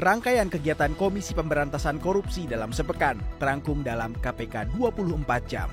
Rangkaian kegiatan Komisi Pemberantasan Korupsi dalam sepekan terangkum dalam KPK 24 Jam.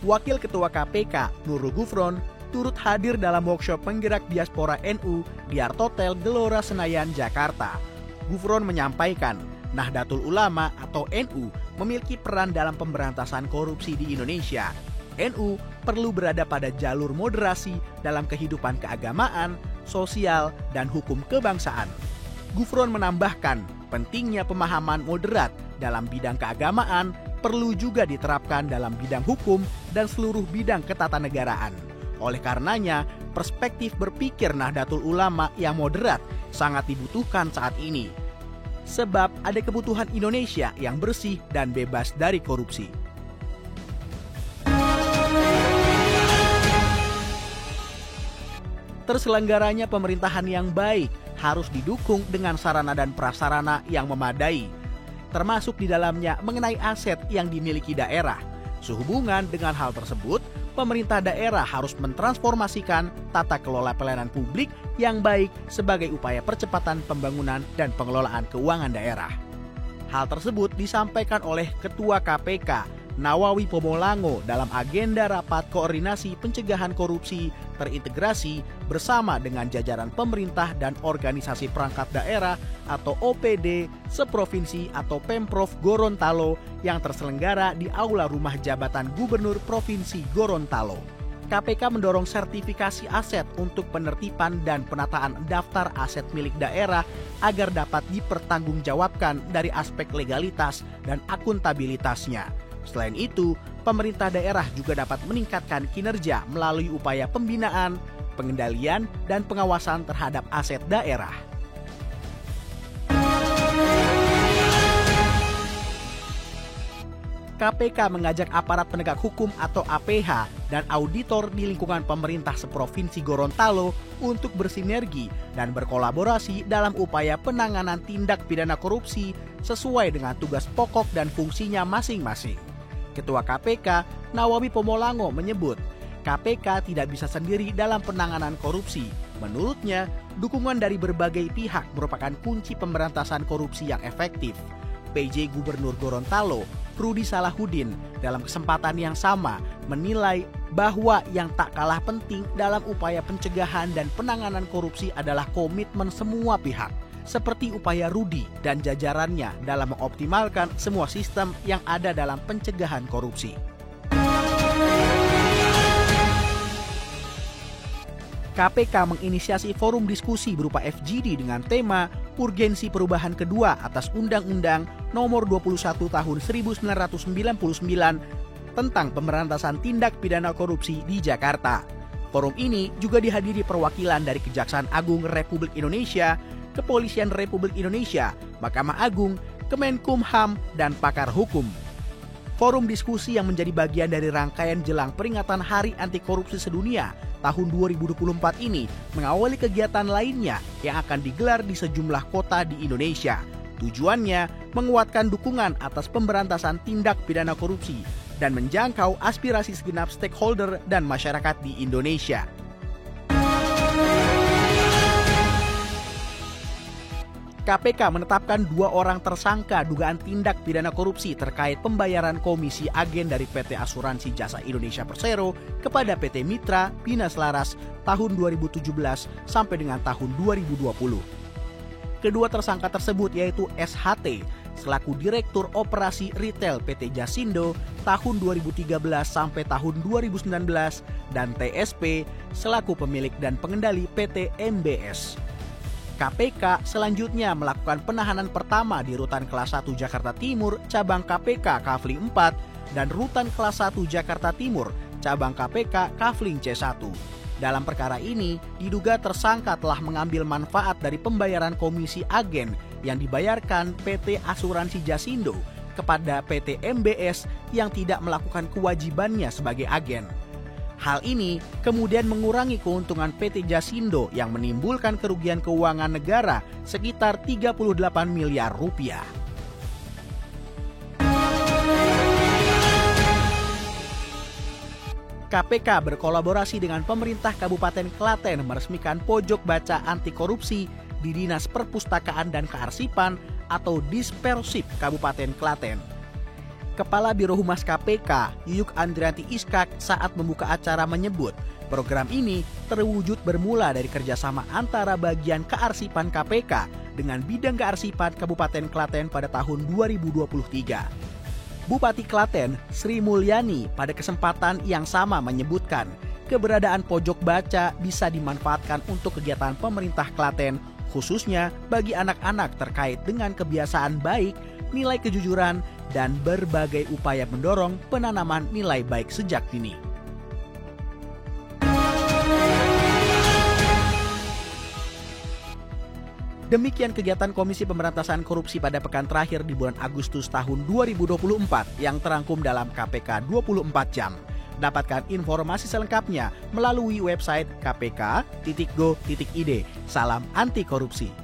Wakil Ketua KPK, Nurul Gufron, turut hadir dalam workshop penggerak diaspora NU di Artotel Gelora Senayan, Jakarta. Gufron menyampaikan, Nahdlatul Ulama atau NU memiliki peran dalam pemberantasan korupsi di Indonesia. NU perlu berada pada jalur moderasi dalam kehidupan keagamaan, sosial, dan hukum kebangsaan. Gufron menambahkan, pentingnya pemahaman moderat dalam bidang keagamaan perlu juga diterapkan dalam bidang hukum dan seluruh bidang ketatanegaraan. Oleh karenanya, perspektif berpikir Nahdlatul Ulama yang moderat sangat dibutuhkan saat ini. Sebab ada kebutuhan Indonesia yang bersih dan bebas dari korupsi. Terselenggaranya pemerintahan yang baik harus didukung dengan sarana dan prasarana yang memadai, termasuk di dalamnya mengenai aset yang dimiliki daerah. Sehubungan dengan hal tersebut, pemerintah daerah harus mentransformasikan tata kelola pelayanan publik yang baik sebagai upaya percepatan pembangunan dan pengelolaan keuangan daerah. Hal tersebut disampaikan oleh Ketua KPK, Nawawi Pomolango dalam agenda rapat koordinasi pencegahan korupsi terintegrasi bersama dengan jajaran pemerintah dan organisasi perangkat daerah atau OPD seprovinsi atau Pemprov Gorontalo yang terselenggara di Aula Rumah Jabatan Gubernur Provinsi Gorontalo. KPK mendorong sertifikasi aset untuk penertiban dan penataan daftar aset milik daerah agar dapat dipertanggungjawabkan dari aspek legalitas dan akuntabilitasnya. Selain itu, pemerintah daerah juga dapat meningkatkan kinerja melalui upaya pembinaan, pengendalian, dan pengawasan terhadap aset daerah. KPK mengajak aparat penegak hukum atau APH dan auditor di lingkungan pemerintah seprovinsi Gorontalo untuk bersinergi dan berkolaborasi dalam upaya penanganan tindak pidana korupsi sesuai dengan tugas pokok dan fungsinya masing-masing. Ketua KPK, Nawawi Pomolango menyebut, KPK tidak bisa sendiri dalam penanganan korupsi. Menurutnya, dukungan dari berbagai pihak merupakan kunci pemberantasan korupsi yang efektif. PJ Gubernur Gorontalo, Rudi Salahuddin, dalam kesempatan yang sama menilai bahwa yang tak kalah penting dalam upaya pencegahan dan penanganan korupsi adalah komitmen semua pihak, seperti upaya Rudi dan jajarannya dalam mengoptimalkan semua sistem yang ada dalam pencegahan korupsi. KPK menginisiasi forum diskusi berupa FGD dengan tema Urgensi Perubahan Kedua atas Undang-Undang Nomor 21 Tahun 1999 tentang Pemberantasan Tindak Pidana Korupsi di Jakarta. Forum ini juga dihadiri perwakilan dari Kejaksaan Agung Republik Indonesia, Kepolisian Republik Indonesia, Mahkamah Agung, Kemenkumham, dan pakar hukum. Forum diskusi yang menjadi bagian dari rangkaian jelang peringatan Hari Anti Korupsi Sedunia tahun 2024 ini mengawali kegiatan lainnya yang akan digelar di sejumlah kota di Indonesia. Tujuannya menguatkan dukungan atas pemberantasan tindak pidana korupsi dan menjangkau aspirasi segenap stakeholder dan masyarakat di Indonesia. KPK menetapkan 2 orang tersangka dugaan tindak pidana korupsi terkait pembayaran komisi agen dari PT Asuransi Jasa Indonesia Persero kepada PT Mitra Bina Selaras tahun 2017 sampai dengan tahun 2020. Kedua tersangka tersebut yaitu SHT selaku Direktur Operasi Retail PT Jasindo tahun 2013 sampai tahun 2019 dan TSP selaku pemilik dan pengendali PT MBS. KPK selanjutnya melakukan penahanan pertama di Rutan Kelas 1 Jakarta Timur, Cabang KPK Kafling 4, dan Rutan Kelas 1 Jakarta Timur, Cabang KPK Kafling C1. Dalam perkara ini, diduga tersangka telah mengambil manfaat dari pembayaran komisi agen yang dibayarkan PT Asuransi Jasindo kepada PT MBS yang tidak melakukan kewajibannya sebagai agen. Hal ini kemudian mengurangi keuntungan PT Jasindo yang menimbulkan kerugian keuangan negara sekitar 38 miliar rupiah. KPK berkolaborasi dengan pemerintah Kabupaten Klaten meresmikan pojok baca anti korupsi di Dinas Perpustakaan dan Kearsipan atau Dispersip Kabupaten Klaten. Kepala Biro Humas KPK, Yuyuk Andrianti Iskak, saat membuka acara menyebut program ini terwujud bermula dari kerjasama antara bagian kearsipan KPK dengan bidang kearsipan Kabupaten Klaten pada tahun 2023. Bupati Klaten, Sri Mulyani, pada kesempatan yang sama menyebutkan keberadaan pojok baca bisa dimanfaatkan untuk kegiatan pemerintah Klaten, khususnya bagi anak-anak terkait dengan kebiasaan baik, nilai kejujuran, dan berbagai upaya mendorong penanaman nilai baik sejak dini. Demikian kegiatan Komisi Pemberantasan Korupsi pada pekan terakhir di bulan Agustus tahun 2024 yang terangkum dalam KPK 24 jam. Dapatkan informasi selengkapnya melalui website kpk.go.id. Salam anti korupsi.